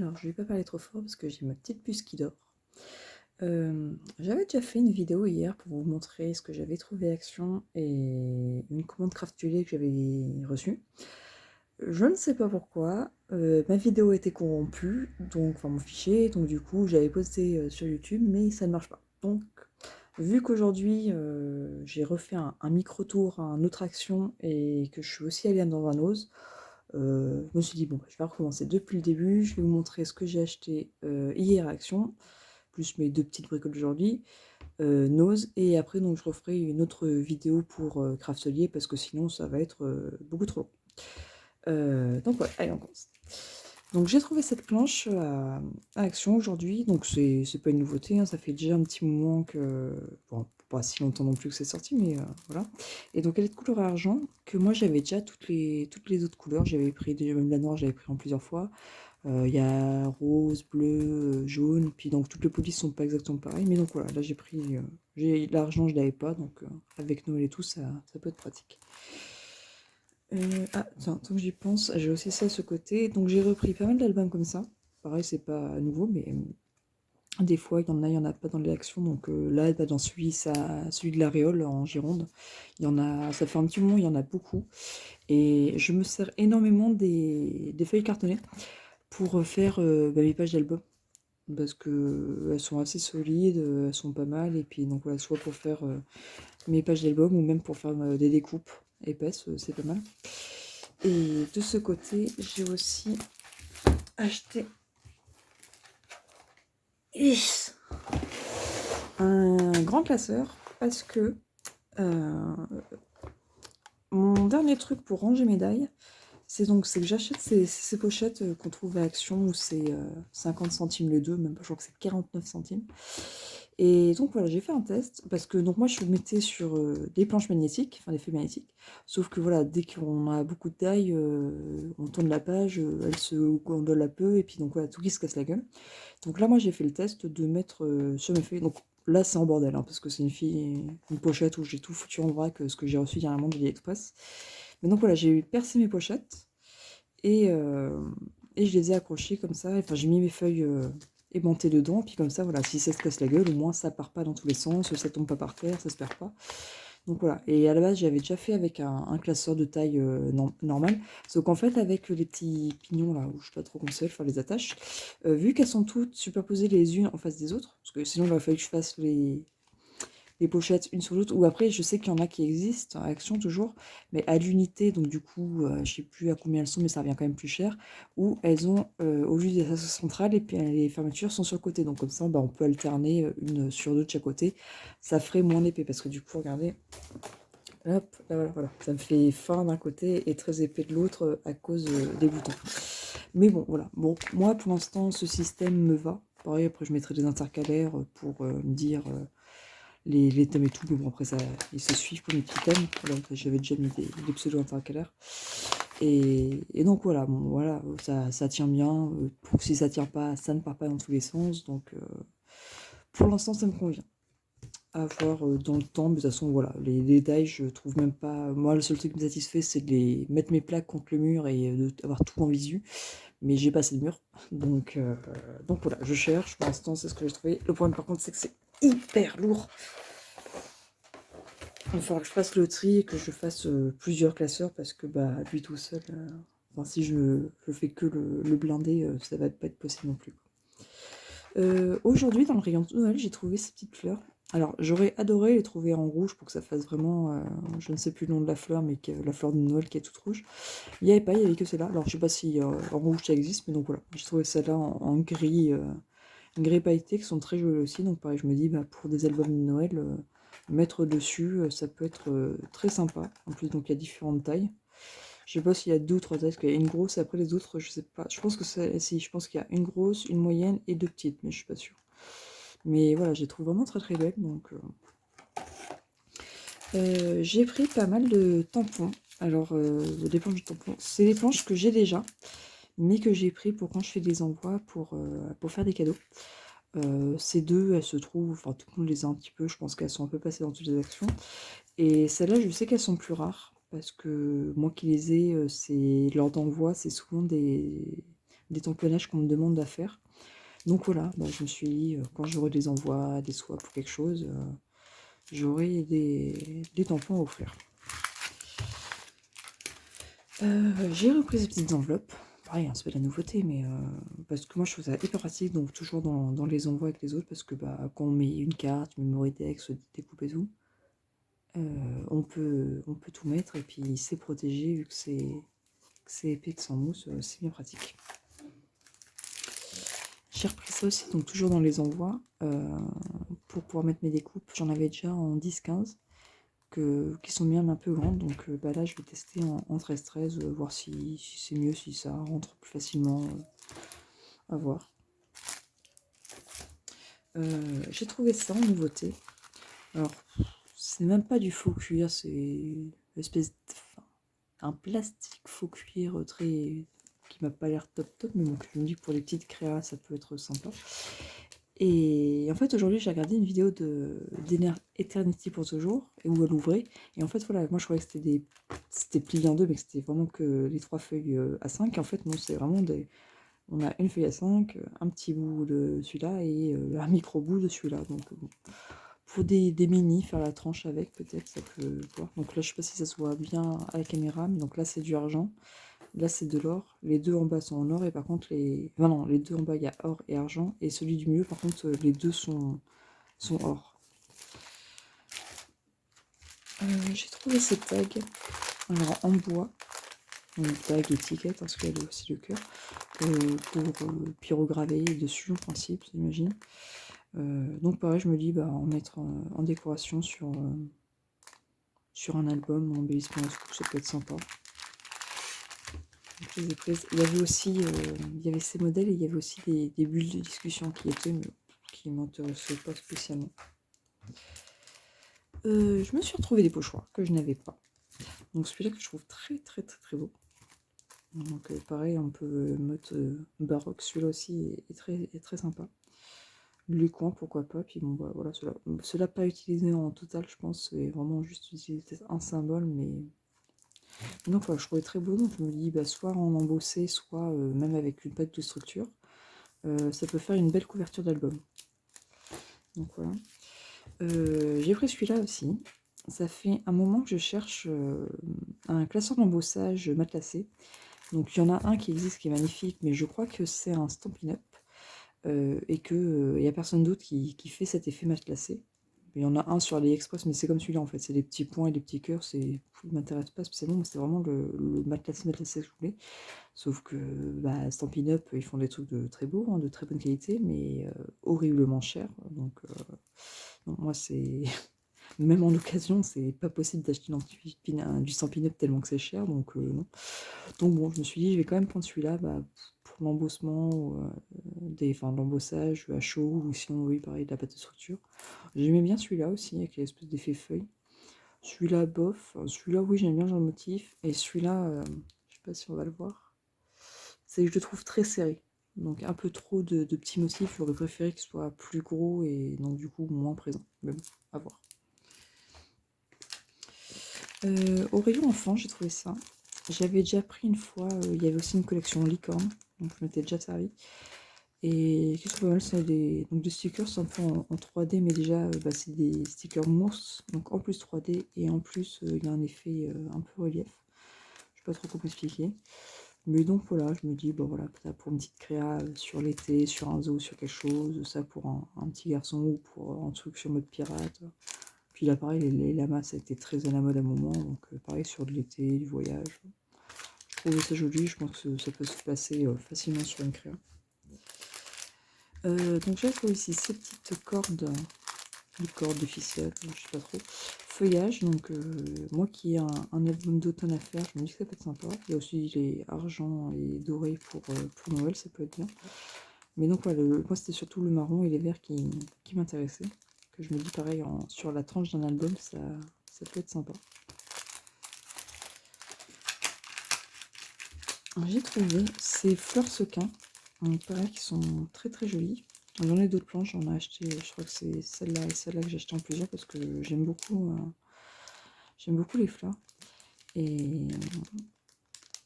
Alors je vais pas parler trop fort parce que j'ai ma petite puce qui dort. J'avais déjà fait une vidéo hier pour vous montrer ce que j'avais trouvé Action et une commande Craftelier que j'avais reçue. Je ne sais pas pourquoi, ma vidéo était corrompue, donc enfin mon fichier, donc du coup j'avais posté sur YouTube, mais ça ne marche pas. Donc vu qu'aujourd'hui j'ai refait un micro-tour à un autre Action et que je suis aussi allée dans un Ose, je me suis dit bon, je vais recommencer depuis le début, je vais vous montrer ce que j'ai acheté hier à Action, plus mes deux petites bricoles d'aujourd'hui, Nose, et après donc je referai une autre vidéo pour Craftelier parce que sinon ça va être beaucoup trop long. Donc voilà, allez on commence. Donc j'ai trouvé cette planche à Action aujourd'hui, donc c'est pas une nouveauté, hein, ça fait déjà un petit moment que, bon, pas si longtemps non plus que c'est sorti, mais voilà. Et donc elle est de couleur argent, que moi j'avais déjà toutes les autres couleurs, j'avais pris déjà même la noire, j'avais pris en plusieurs fois. Il y a rose, bleu, jaune, puis donc toutes les polices sont pas exactement pareilles, mais donc voilà, là j'ai pris, l'argent je l'avais pas, donc avec Noël et tout, ça peut être pratique. Ah, tiens, tant que j'y pense, j'ai aussi ça à ce côté. Donc j'ai repris pas mal d'albums comme ça. Pareil, c'est pas nouveau, mais des fois, il y en a pas dans les actions. Donc là, bah, dans celui de l'Aréole en Gironde, il y en a, ça fait un petit moment, il y en a beaucoup. Et je me sers énormément des feuilles cartonnées pour faire bah, mes pages d'album. Parce que elles sont assez solides, elles sont pas mal. Et puis donc voilà, soit pour faire mes pages d'album ou même pour faire des découpes épaisses, c'est pas mal. Et de ce côté, j'ai aussi acheté un grand classeur parce que mon dernier truc pour ranger médailles, c'est que j'achète ces pochettes qu'on trouve à Action où c'est 50 centimes les deux, même pas, je crois que c'est 49 centimes. Et donc voilà, j'ai fait un test parce que donc moi je mettais sur des planches magnétiques, enfin des feuilles magnétiques, sauf que voilà, dès qu'on a beaucoup de taille, on tourne la page, elle se gondole un peu et puis donc voilà, tout qui se casse la gueule. Donc là moi j'ai fait le test de mettre sur mes feuilles, donc là c'est en bordel hein, parce que c'est une pochette où j'ai tout foutu en vrac, ce que j'ai reçu dernièrement de AliExpress. Mais donc voilà, j'ai percé mes pochettes et, euh, et je les ai accrochées comme ça, enfin j'ai mis mes feuilles aimantées dedans, puis comme ça voilà, si ça se casse la gueule, au moins ça part pas dans tous les sens, ça tombe pas par terre, ça se perd pas. Donc voilà, et à la base j'avais déjà fait avec un classeur de taille normale, sauf qu'en fait avec les petits pignons là, où je suis pas trop conseille de faire les attaches, vu qu'elles sont toutes superposées les unes en face des autres, parce que sinon il aurait fallu que je fasse les pochettes une sur l'autre, ou après je sais qu'il y en a qui existent, à Action toujours, mais à l'unité, donc du coup je sais plus à combien elles sont, mais ça revient quand même plus cher, où elles ont, au lieu des assos centrales, et puis les fermetures sont sur le côté, donc comme ça bah, on peut alterner une sur deux de chaque côté, ça ferait moins épais, parce que du coup regardez, hop, là voilà, voilà, ça me fait fin d'un côté et très épais de l'autre à cause des boutons. Mais bon, voilà, bon, moi pour l'instant ce système me va, pareil après je mettrai des intercalaires pour me dire les thèmes et tout, mais bon après ça, ils se suivent pour mes petits thèmes, voilà, j'avais déjà mis des pseudo intercalaires. Et donc voilà, bon voilà, ça tient bien, si ça tient pas, ça ne part pas dans tous les sens, donc pour l'instant ça me convient. À voir dans le temps, mais de toute façon voilà, les détails je trouve même pas, moi le seul truc qui me satisfait c'est de mettre mes plaques contre le mur et d'avoir tout en visu, mais j'ai pas assez de mur, donc voilà, je cherche, pour l'instant c'est ce que j'ai trouvé. Le problème par contre c'est que c'est hyper lourd. Il va falloir que je fasse le tri et que je fasse plusieurs classeurs parce que bah lui tout seul, enfin si je fais que le blindé, ça va pas être possible non plus. Aujourd'hui dans le rayon de Noël j'ai trouvé ces petites fleurs. Alors j'aurais adoré les trouver en rouge pour que ça fasse vraiment, je ne sais plus le nom de la fleur, mais la fleur de Noël qui est toute rouge. Il n'y avait pas, il n'y avait que celle-là. Alors je sais pas si en rouge ça existe, mais donc voilà, j'ai trouvé celle-là en gris, gris pailleté qui sont très jolies aussi. Donc pareil, je me dis bah, pour des albums de Noël, mettre dessus, ça peut être très sympa. En plus, donc il y a différentes tailles. Je sais pas s'il y a deux ou trois tailles, parce qu'il y a une grosse et après les autres, je sais pas. Je pense que si, je pense qu'il y a une grosse, une moyenne et deux petites, mais je suis pas sûre. Mais voilà, j'ai trouvé vraiment très très belle. Donc j'ai pris pas mal de tampons. Alors des planches de tampons, c'est des planches que j'ai déjà, mais que j'ai pris pour quand je fais des envois pour faire des cadeaux. Ces deux, elles se trouvent, enfin tout le monde les a un petit peu, je pense qu'elles sont un peu passées dans toutes les actions. Et celles-là, je sais qu'elles sont plus rares, parce que moi qui les ai, c'est lors d'envoi, c'est souvent des des tamponnages qu'on me demande à faire. Donc voilà, bah, je me suis dit, quand j'aurai des envois, des swaps ou quelque chose, j'aurai des tampons à offrir. J'ai repris ces petites enveloppes. Pareil, hein, c'est pas de la nouveauté, mais parce que moi je trouve ça hyper pratique, donc toujours dans les envois avec les autres, parce que bah, quand on met une carte, une memory text, découpe et tout, on peut tout mettre, et puis c'est protégé, vu que c'est épais, que sans mousse, c'est bien pratique. J'ai repris ça aussi, donc toujours dans les envois, pour pouvoir mettre mes découpes. J'en avais déjà en 10-15, qui sont bien un peu grandes, donc bah là je vais tester en 13-13, voir si c'est mieux, si ça rentre plus facilement, à voir. J'ai trouvé ça en nouveauté. Alors, c'est même pas du faux cuir, c'est une espèce de, enfin, un plastique faux cuir très qui m'a pas l'air top top, mais bon, je me dis que pour les petites créas ça peut être sympa. Et en fait aujourd'hui j'ai regardé une vidéo d'Eternity pour toujours, et où elle ouvrait, et en fait voilà, moi je croyais que c'était plié en deux, mais que c'était vraiment que les 3 feuilles A5, et en fait non, c'est vraiment on a une feuille A5, un petit bout de celui-là et un micro bout de celui-là, donc bon. Pour des mini, faire la tranche avec, peut-être, ça peut voir. Donc là, je sais pas si ça se voit bien à la caméra, mais donc là, c'est du argent. Là, c'est de l'or. Les deux en bas sont en or, et par contre, enfin, non, les deux en bas, il y a or et argent. Et celui du milieu, par contre, les deux sont or. J'ai trouvé ces tags, alors en bois, donc tag, étiquette, parce qu'il y a aussi le cœur, pour pyrograver dessus, en principe, j'imagine. Donc pareil, je me dis, bah, en mettre en décoration sur un album, en embellissement, ça peut être sympa. Donc, je les ai prises. Il y avait aussi, il y avait ces modèles, et il y avait aussi des bulles de discussion qui étaient, mais qui m'intéressaient pas spécialement. Je me suis retrouvé des pochoirs que je n'avais pas. Donc celui-là que je trouve très très très très beau. Donc pareil, un peu mode baroque, celui-là aussi est très sympa. Les coins, pourquoi pas, puis bon bah voilà, cela pas utilisé en total, je pense, c'est vraiment juste utiliser un symbole, mais donc voilà, je trouvais très beau, donc je me dis bah, soit en embossé, soit même avec une pâte de structure, ça peut faire une belle couverture d'album. Donc voilà. J'ai pris celui-là aussi. Ça fait un moment que je cherche un classeur d'embossage matelassé. Donc il y en a un qui existe qui est magnifique, mais je crois que c'est un Stampin' Up, et qu'il n'y a personne d'autre qui fait cet effet matelassé. Il y en a un sur AliExpress, mais c'est comme celui-là en fait, c'est des petits points et des petits cœurs, il ne m'intéresse pas spécialement, mais c'est vraiment le matelassé que je voulais. Sauf que bah, Stampin' Up, ils font des trucs de très beaux, hein, de très bonne qualité, mais horriblement chers. Donc non, moi c'est... Même en occasion, c'est pas possible d'acheter du Stampin' Up tellement que c'est cher, donc non. Donc bon, je me suis dit, je vais quand même prendre celui-là bah, pour l'embossement, l'embossage à chaud, ou sinon, oui, pareil, de la pâte de structure. J'aimais bien celui-là aussi, avec l'espèce d'effet feuille. Celui-là, bof. Celui-là, oui, j'aime bien le genre de motif. Et celui-là, je sais pas si on va le voir, c'est que je le trouve très serré. Donc un peu trop de petits motifs, j'aurais préféré qu'il soit plus gros et donc du coup moins présent. Mais bon, à voir. Au rayon enfant, j'ai trouvé ça. J'avais déjà pris une fois, il y avait aussi une collection licorne, donc je m'étais déjà servi. Et qu'est-ce que je trouve pas mal, c'est des stickers, c'est un peu en 3D, mais déjà bah, c'est des stickers mousse, donc en plus 3D, et en plus il y a un effet un peu relief. Je sais pas trop comment expliquer. Mais donc voilà, je me dis, bon voilà, ça pour une petite créa sur l'été, sur un zoo, sur quelque chose, ça pour un petit garçon, ou pour un truc sur mode pirate. Puis là pareil, les lamas, ça a été très à la mode à un moment, donc pareil sur de l'été, du voyage. Je trouvais ça joli, je pense que ça peut se placer facilement sur une créa. Donc j'ai trouvé ici ces petites cordes, des cordes de ficelle, je sais pas trop. Feuillage, donc moi qui ai un album d'automne à faire, je me dis que ça peut être sympa. Il y a aussi les argent et doré pour Noël, ça peut être bien. Mais donc voilà, moi c'était surtout le marron et les verts qui m'intéressaient. Que je me dis pareil, sur la tranche d'un album, ça peut être sympa. J'ai trouvé ces fleurs sequins, pareil, qui sont très très jolies. J'en ai d'autres planches, j'en ai acheté, je crois que c'est celle-là et celle-là que j'ai acheté en plusieurs parce que j'aime beaucoup les fleurs. Et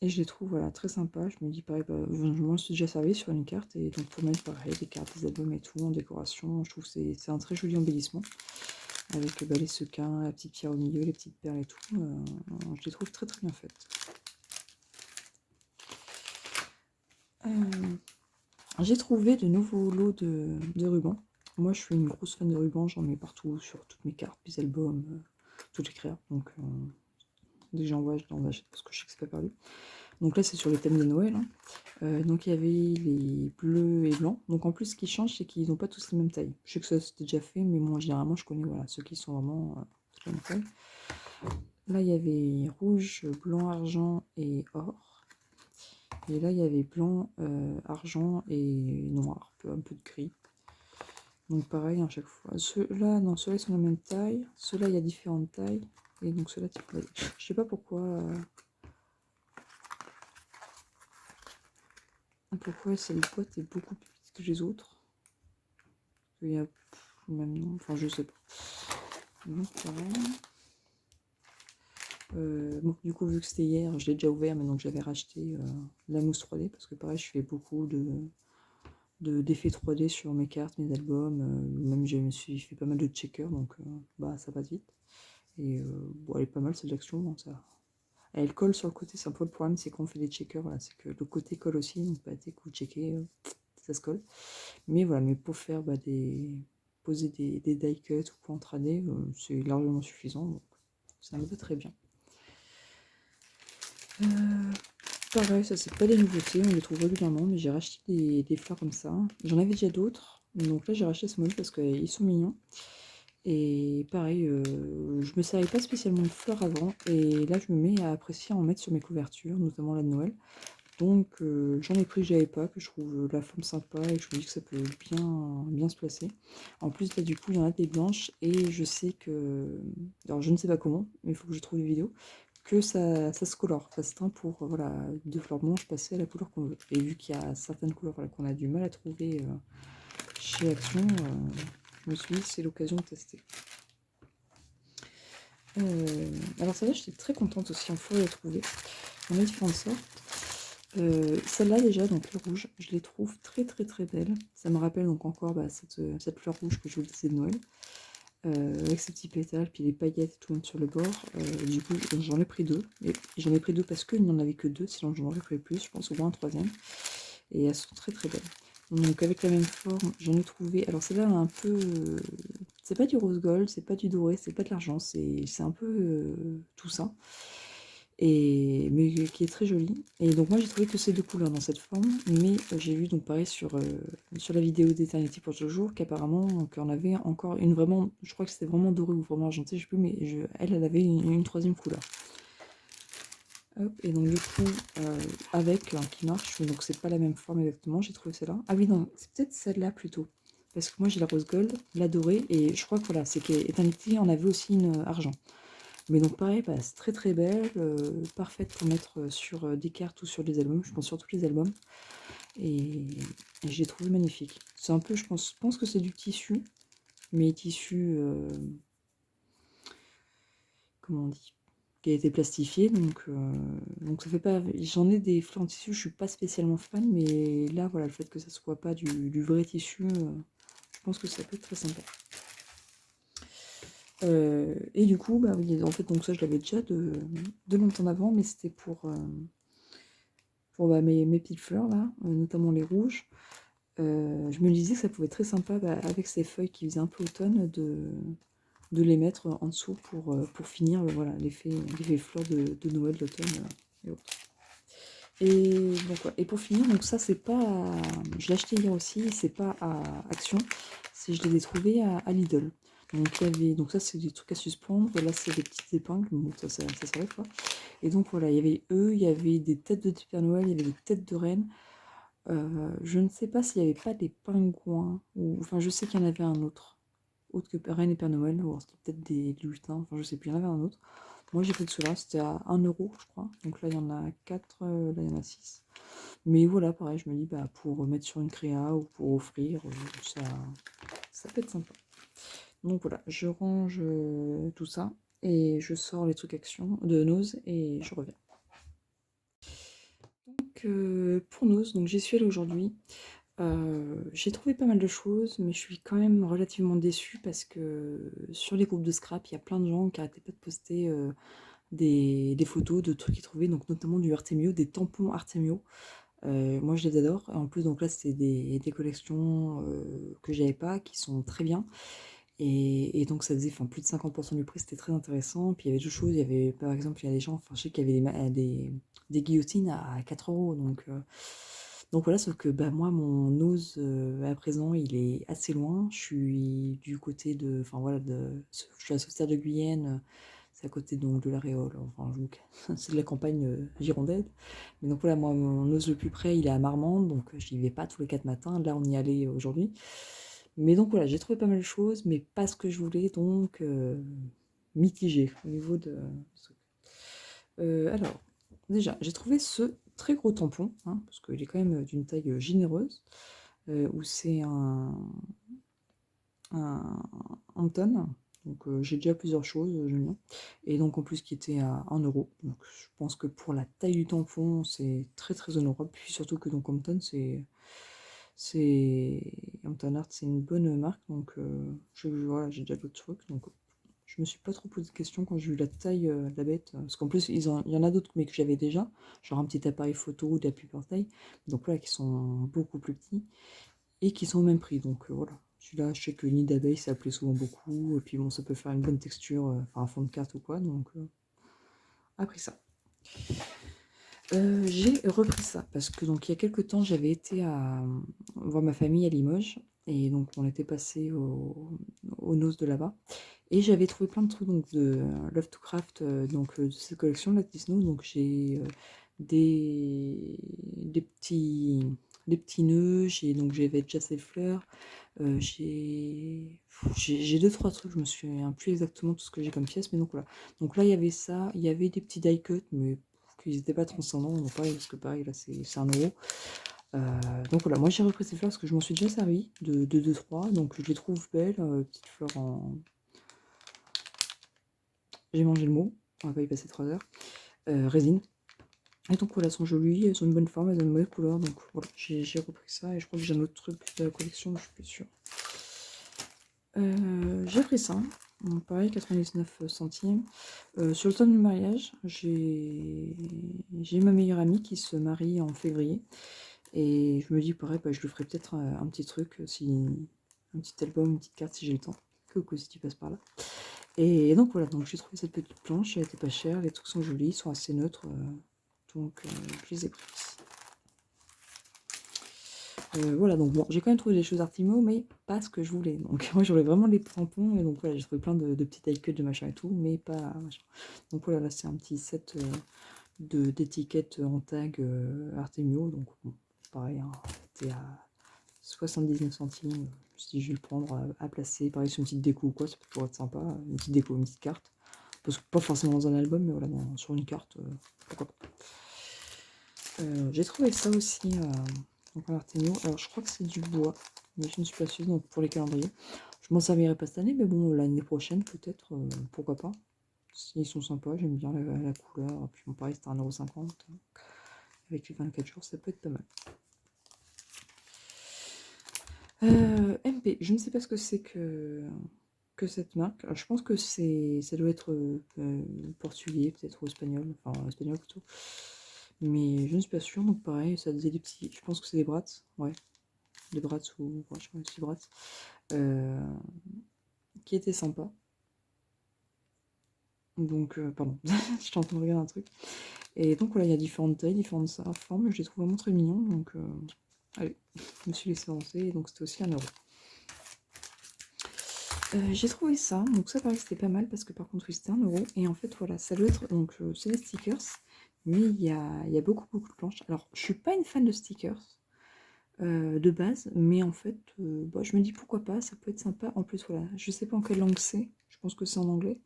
Et je les trouve voilà, très sympas. Je me dis pareil, je m'en suis déjà servi sur une carte. Et donc pour mettre pareil, des cartes, des albums et tout en décoration, je trouve que c'est un très joli embellissement. Avec les sequins, la petite pierre au milieu, les petites perles et tout. Je les trouve très très bien faites. J'ai trouvé de nouveaux lots de rubans. Moi je suis une grosse fan de rubans, j'en mets partout sur toutes mes cartes, mes albums, toutes les créas. Donc dès que j'en vois, je l'en achète parce que je sais que c'est pas perdu. Donc là c'est sur le thème de Noël. Hein. Donc il y avait les bleus et blancs. Donc en plus ce qui change c'est qu'ils n'ont pas tous la même taille. Je sais que ça c'était déjà fait, mais moi généralement je connais voilà, ceux qui sont vraiment de la même taille. Là il y avait rouge, blanc, argent et or. Et là il y avait blanc, argent et noir, un peu de gris. Donc pareil à chaque fois. Ceux-là, non, ceux-là ils sont de la même taille. Ceux-là il y a différentes tailles. Et donc ceux-là, je sais pas pourquoi. Pourquoi cette boîte est beaucoup plus petite que les autres. Il y a même non, enfin je sais pas. Donc pareil. Bon, du coup vu que c'était hier, je l'ai déjà ouvert, mais donc j'avais racheté la mousse 3D parce que pareil je fais beaucoup d'effets 3D sur mes cartes, mes albums. Même je me suis fait pas mal de checkers, donc bah ça passe vite. Et bon, elle est pas mal cette action, bon, ça. Elle colle sur le côté, c'est un peu le problème, c'est qu'on fait des checkers, voilà, c'est que le côté colle aussi, donc bah, dès que vous checkez, ça se colle. Mais voilà, mais pour faire poser des die cuts ou quoi en 3D, c'est largement suffisant, donc ça me va très bien. Pareil, ça c'est pas des nouveautés, on les trouve régulièrement, mais j'ai racheté des fleurs comme ça. J'en avais déjà d'autres, donc là j'ai racheté ce modèle parce qu'ils sont mignons. Et pareil, je me servais pas spécialement de fleurs avant, et là je me mets à apprécier en mettre sur mes couvertures, notamment la de Noël. Donc j'en ai pris que j'avais pas, que je trouve la forme sympa et que je me dis que ça peut bien se placer. En plus là du coup il y en a des blanches et je sais que, alors je ne sais pas comment, mais il faut que je trouve des vidéos, que ça se colore, ça se teint pour voilà, de fleurs blanches passer à la couleur qu'on veut. Et vu qu'il y a certaines couleurs voilà, qu'on a du mal à trouver chez Action, je me suis dit c'est l'occasion de tester. Alors celle-là j'étais très contente aussi, il faut les trouver. On a différentes sortes. Celle-là déjà, donc le rouge, je les trouve très très très belles. Ça me rappelle donc encore cette fleur rouge que je vous disais de Noël. Avec ses petits pétales, puis les paillettes et tout même sur le bord. Du coup, j'en ai pris deux. Et j'en ai pris deux parce qu'il n'y en avait que deux, sinon j'en aurais pris plus, je pense au moins un troisième. Et elles sont très très belles. Donc avec la même forme, j'en ai trouvé. Alors celle-là, un peu. C'est pas du rose gold, c'est pas du doré, c'est pas de l'argent, c'est un peu tout ça. Mais qui est très jolie. Et donc moi j'ai trouvé que ces deux couleurs dans cette forme, mais j'ai vu donc pareil sur la vidéo d'Eternity pour toujours qu'apparemment qu'on avait encore une vraiment, je crois que c'était vraiment doré ou vraiment argenté, je sais plus, mais elle avait une troisième couleur. Hop, et donc du coup avec qui marche, donc c'est pas la même forme exactement, j'ai trouvé celle-là. Ah oui non, c'est peut-être celle-là plutôt. Parce que moi j'ai la rose gold, la dorée, et je crois que voilà, c'est qu'Eternity en avait aussi une argent. Mais donc pareil, bah, c'est très très belle, parfaite pour mettre sur des cartes ou sur des albums, je pense sur tous les albums. Et je l'ai trouvé magnifique. C'est un peu, je pense que c'est du tissu, mais tissu, comment on dit, qui a été plastifié, donc ça fait pas... J'en ai des fleurs en tissu, je suis pas spécialement fan, mais là, voilà, le fait que ça soit pas du vrai tissu, je pense que ça peut être très sympa. Et du coup, bah oui, en fait, donc ça je l'avais déjà de longtemps avant, mais c'était pour bah, mes petites fleurs là, notamment les rouges. Je me disais que ça pouvait être très sympa bah, avec ces feuilles qui faisaient un peu automne de les mettre en dessous pour finir voilà, l'effet fleurs de Noël, d'automne et autres. Et, donc, ouais. Et pour finir, donc ça c'est pas, je l'ai acheté hier aussi, c'est pas à Action, je les ai trouvés à Lidl. Donc, donc ça c'est des trucs à suspendre, là c'est des petites épingles, bon, ça s'arrête quoi. Et donc voilà, il y avait eux, il y avait des têtes de Père Noël, il y avait des têtes de reine. Je ne sais pas s'il n'y avait pas des pingouins, ou enfin je sais qu'il y en avait un autre que Reine et Père Noël, ou c'était peut-être des lutins, enfin je sais plus, il y en avait un autre. Moi j'ai pris de ceux-là, c'était à 1 € je crois, donc là il y en a 4, là il y en a 6. Mais voilà, pareil, je me dis, bah, pour mettre sur une créa ou pour offrir, ça peut être sympa. Donc voilà, je range tout ça, et je sors les trucs action de Nose, et je reviens. pour Nose, donc j'y suis allée aujourd'hui. J'ai trouvé pas mal de choses, mais je suis quand même relativement déçue parce que sur les groupes de scrap, il y a plein de gens qui arrêtaient pas de poster des photos de trucs qu'ils trouvaient, donc notamment du Artemio, des tampons Artemio. Moi je les adore, et en plus donc là c'est des collections que j'avais pas, qui sont très bien, et donc ça faisait plus de 50% du prix, c'était très intéressant. Puis il y avait d'autres choses, il y avait par exemple, il y a des gens, je sais qu'il y avait des guillotines à 4 euros, donc voilà, sauf que bah, moi mon Ose à présent il est assez loin, je suis du côté de, enfin voilà, je suis à Sauveterre de Guyenne, c'est à côté donc de la Réole, enfin c'est de la campagne girondaise. Mais donc voilà, moi mon Ose le plus près il est à Marmande, donc j'y vais pas tous les 4 matins, là on y allait aujourd'hui. Mais donc voilà, j'ai trouvé pas mal de choses, mais pas ce que je voulais, donc mitigé au niveau de ce. Alors, déjà, j'ai trouvé ce très gros tampon, hein, parce qu'il est quand même d'une taille généreuse, où c'est un Hampton. Donc j'ai déjà plusieurs choses, j'aime bien. Et donc en plus qui était à 1 euro. Donc je pense que pour la taille du tampon, c'est très très honorable. Puis surtout que donc Hampton, Hampton Art, c'est une bonne marque. Donc voilà, j'ai déjà d'autres trucs. Donc je me suis pas trop posé de questions quand j'ai vu la taille de la bête. Parce qu'en plus, il y en a d'autres, mais que j'avais déjà. Genre un petit appareil photo ou d'appui portail. Donc voilà, qui sont beaucoup plus petits et qui sont au même prix. Donc voilà. Celui-là, je sais que le nid d'abeille, ça plaît souvent beaucoup. Et puis bon, ça peut faire une bonne texture, enfin un fond de carte ou quoi. Donc après ça. J'ai repris ça parce que donc il y a quelques temps j'avais été voir ma famille à Limoges et donc on était passé aux noces de là-bas et j'avais trouvé plein de trucs donc de Love to Craft, de cette collection là de Disney. Donc j'ai des, des petits des petits nœuds, j'avais déjà ces fleurs, j'ai deux trois trucs, je me souviens plus exactement tout ce que j'ai comme pièce, mais donc voilà. Donc là il y avait ça, il y avait des petits die cuts, mais qu'ils n'étaient pas transcendants, donc pareil, parce que pareil là c'est 1 euro. Donc voilà, moi j'ai repris ces fleurs parce que je m'en suis déjà servi de 2-3, donc je les trouve belles, petites fleurs en. J'ai mangé le mot, on va pas y passer 3 heures. Résine. Et donc voilà, elles sont jolies, elles ont une bonne forme, elles ont une bonne couleur, donc voilà, j'ai repris ça et je crois que j'ai un autre truc de la collection, je suis plus sûre. J'ai pris ça, donc pareil, 99 centimes. Sur le temps du mariage, j'ai ma meilleure amie qui se marie en février. Et je me dis, pareil, bah, je lui ferai peut-être un petit truc, un petit album, une petite carte si j'ai le temps. Coucou si tu passes par là. Et donc voilà, donc j'ai trouvé cette petite planche, elle était pas chère, les trucs sont jolis, ils sont assez neutres, donc je les ai pris. Voilà, donc bon, j'ai quand même trouvé des choses Artimo, mais pas ce que je voulais. Donc moi j'aurais vraiment les tampons, et donc voilà, j'ai trouvé plein de petits taille cut de machin et tout, mais pas machin. Donc voilà, là c'est un petit set d'étiquettes en tag Artemio, donc bon, pareil, hein, c'était à 79 centimes. Je me suis dit, je vais le prendre à placer, pareil, sur une petite déco ou quoi, ça pourrait être sympa, une petite déco, une petite carte. Parce que pas forcément dans un album, mais voilà, sur une carte, pourquoi pas. J'ai trouvé ça aussi, donc en Artemio. Alors je crois que c'est du bois, mais je ne suis pas sûre, donc pour les calendriers. Je m'en servirai pas cette année, mais bon, l'année prochaine peut-être, pourquoi pas. Ils sont sympas, j'aime bien la couleur. Puis bon, pareil, c'était 1,50 €. Avec les 24 jours, ça peut être pas mal. MP, je ne sais pas ce que c'est que cette marque. Alors, je pense que ça doit être portugais, peut-être, ou espagnol, enfin espagnol plutôt. Mais je ne suis pas sûre, donc pareil, ça faisait des petits. Je pense que c'est des brats, ouais. Des brats ou. Ouais, je crois que c'est des brats. Qui étaient sympas. Donc, pardon, je suis en train de regarder un truc. Et donc voilà, il y a différentes tailles, différentes formes. Je les trouve vraiment très mignons. Donc, allez, je me suis laissé avancer. Et donc, c'était aussi 1 euro. J'ai trouvé ça. Donc, ça, pareil, c'était pas mal parce que par contre, oui, c'était 1 euro. Et en fait, voilà, ça doit être. Donc, c'est des stickers. Mais il y a beaucoup, beaucoup de planches. Alors, je suis pas une fan de stickers de base. Mais en fait, bah, je me dis pourquoi pas. Ça peut être sympa. En plus, voilà, je sais pas en quelle langue c'est. Je pense que c'est en anglais.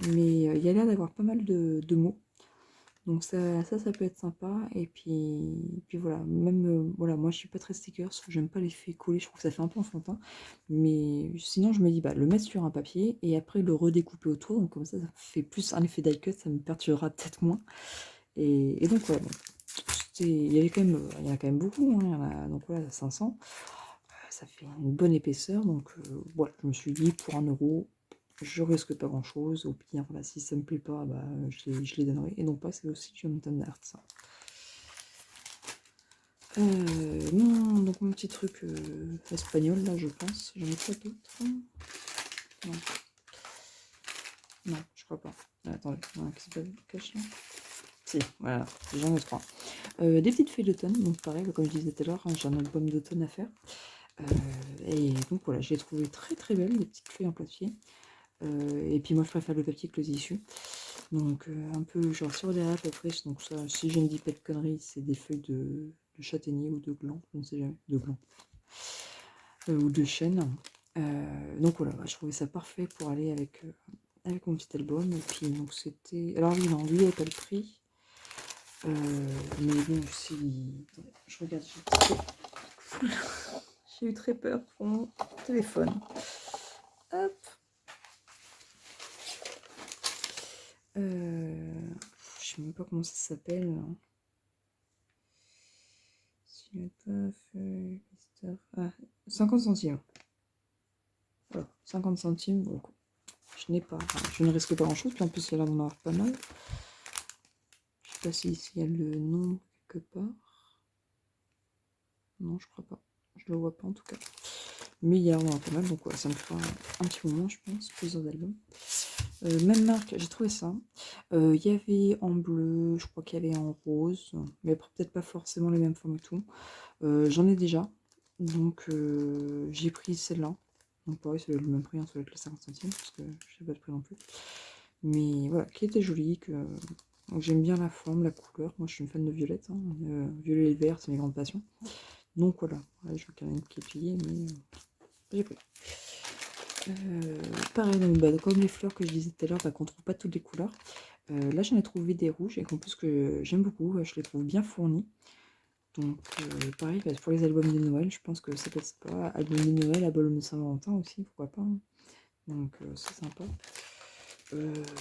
Mais il y a l'air d'avoir pas mal de mots. Donc ça peut être sympa. Et puis voilà, même voilà, moi je suis pas très stickers, j'aime pas l'effet collé, je trouve que ça fait un peu enfantin. Mais sinon je me dis bah le mettre sur un papier et après le redécouper autour, donc comme ça fait plus un effet die cut, ça me perturbera peut-être moins. Et donc voilà, bon, il y avait quand même, il y en a quand même beaucoup, hein, il y en a, donc voilà, 500. Ça fait une bonne épaisseur, donc voilà, je me suis dit, pour 1 €, je risque pas grand-chose. Au pire, voilà, si ça me plaît pas, bah, je les donnerai. Et donc pas, c'est aussi du Hampton Art, ça. Donc mon petit truc espagnol, là, je pense. J'en ai pas d'autres. Non. Non, je crois pas. Attendez, qu'est-ce que c'est cache là? Si, voilà, j'en ai 3. Des petites feuilles d'automne, donc pareil, comme je disais tout à l'heure, hein, j'ai un album d'automne à faire. Et donc voilà, je les ai trouvées très très belles, les petites feuilles en papier. Et puis moi je préfère le papier que le tissu. Donc un peu genre sur des râpes après, donc ça, si je ne dis pas de conneries, c'est des feuilles de châtaignier ou de gland, je ne sais jamais, de gland. Ou de chêne. Donc voilà, je trouvais ça parfait pour aller avec mon petit album. Et puis donc c'était. Alors oui, non, lui il n'y avait pas le prix. Mais bon, si. Attendez, je regarde, j'ai eu très peur pour mon téléphone. Hop. Je sais même pas comment ça s'appelle. Ah, 50 centimes. Voilà, 50 centimes. Donc, je ne risque pas grand chose. Puis en plus, il y a l'air d'en avoir pas mal. Je sais pas s'il y a le nom quelque part. Non, je crois pas. Je le vois pas en tout cas. Mais il y a l'air d'en avoir pas mal. Donc, ouais, ça me fera un petit moment, je pense. Plusieurs albums. Même marque, j'ai trouvé ça. Il y avait en bleu, je crois qu'il y avait en rose. Mais peut-être pas forcément les mêmes formes et tout. J'en ai déjà. Donc, j'ai pris celle-là. Donc pareil, c'est le même prix, hein, ça doit être les 50 centimes, parce que je sais pas de prix non plus. Mais voilà, qui était jolie, donc j'aime bien la forme, la couleur. Moi je suis une fan de violette, hein. Violet et vert, c'est mes grandes passions. Donc voilà, je vois qu'il y en a une qui est pliée, mais j'ai pris. Pareil, donc, comme les fleurs que je disais tout à l'heure, qu'on trouve pas toutes les couleurs. Là j'en ai trouvé des rouges, et qu'en plus que j'aime beaucoup, je les trouve bien fournis. Donc pareil, pour les albums de Noël, je pense que ça passe pas. Album de Noël, album de Saint-Valentin aussi, pourquoi pas, hein. Donc c'est sympa.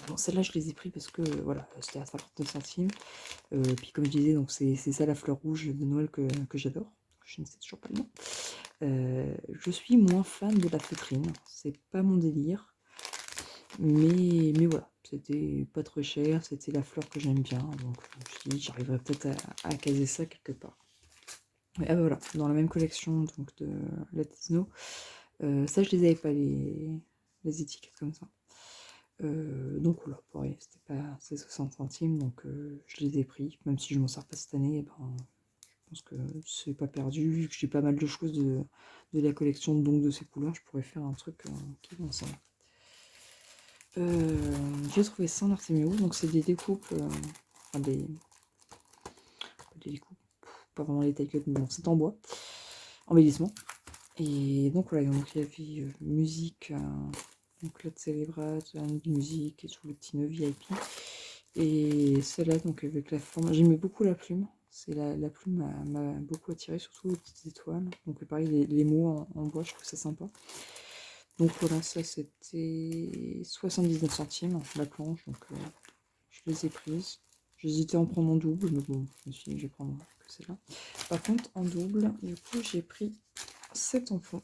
Bon, celle-là, je les ai pris parce que voilà, c'était à 59 centimes. Puis comme je disais, donc c'est ça la fleur rouge de Noël que j'adore. Je ne sais toujours pas le nom. Je suis moins fan de la feutrine, c'est pas mon délire. Mais voilà, c'était pas trop cher, c'était la fleur que j'aime bien. Donc je me suis dit, j'arriverai peut-être à caser ça quelque part. Ah voilà, dans la même collection donc de Let It Snow. Ça, je les avais pas les étiquettes comme ça. Donc voilà, pareil, c'est 60 centimes, donc je les ai pris. Même si je m'en sers pas cette année, je pense que c'est pas perdu. Vu que j'ai pas mal de choses de la collection, donc de ces couleurs, je pourrais faire un truc qui va ensemble. J'ai trouvé ça en Artemio, donc c'est des découpes, enfin des découpes, pas vraiment les taille cut, mais bon, c'est en bois, embellissement. Et donc voilà, donc il y avait musique, donc là de Celebrate, musique et tout le petit nœud VIP. Et celle-là, donc avec la forme, j'aimais beaucoup la plume. C'est la plume m'a beaucoup attiré, surtout les petites étoiles. Donc pareil, les mots en bois, je trouve ça sympa. Donc voilà, ça c'était 79 centimes la planche, donc je les ai prises. J'hésitais à en prendre en double, mais bon, je me suis dit que je vais prendre que celle-là. Par contre, en double, du coup, j'ai pris 7 tampons.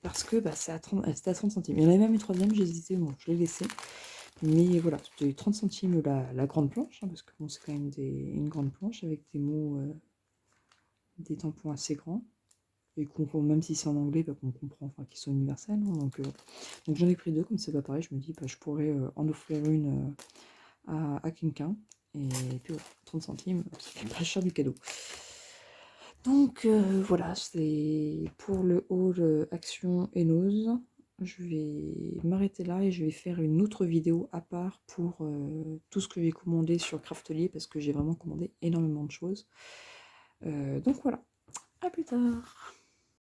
Parce que c'était à 30 centimes. Il y en avait même une troisième, j'ai hésité, bon, je l'ai laissé. Mais voilà, c'était 30 centimes la grande planche, hein, parce que bon, c'est quand même une grande planche avec des mots, des tampons assez grands. Et même si c'est en anglais, qu'on comprend, enfin, qu'ils sont universels. Hein, donc j'en ai pris 2, comme c'est pas pareil, je me dis, je pourrais en offrir une à quelqu'un. Et puis voilà, 30 centimes, c'est pas cher du cadeau. Donc voilà, c'est pour le haul Action et Nose. Je vais m'arrêter là et je vais faire une autre vidéo à part pour tout ce que j'ai commandé sur Craftelier parce que j'ai vraiment commandé énormément de choses. Donc voilà, à plus tard.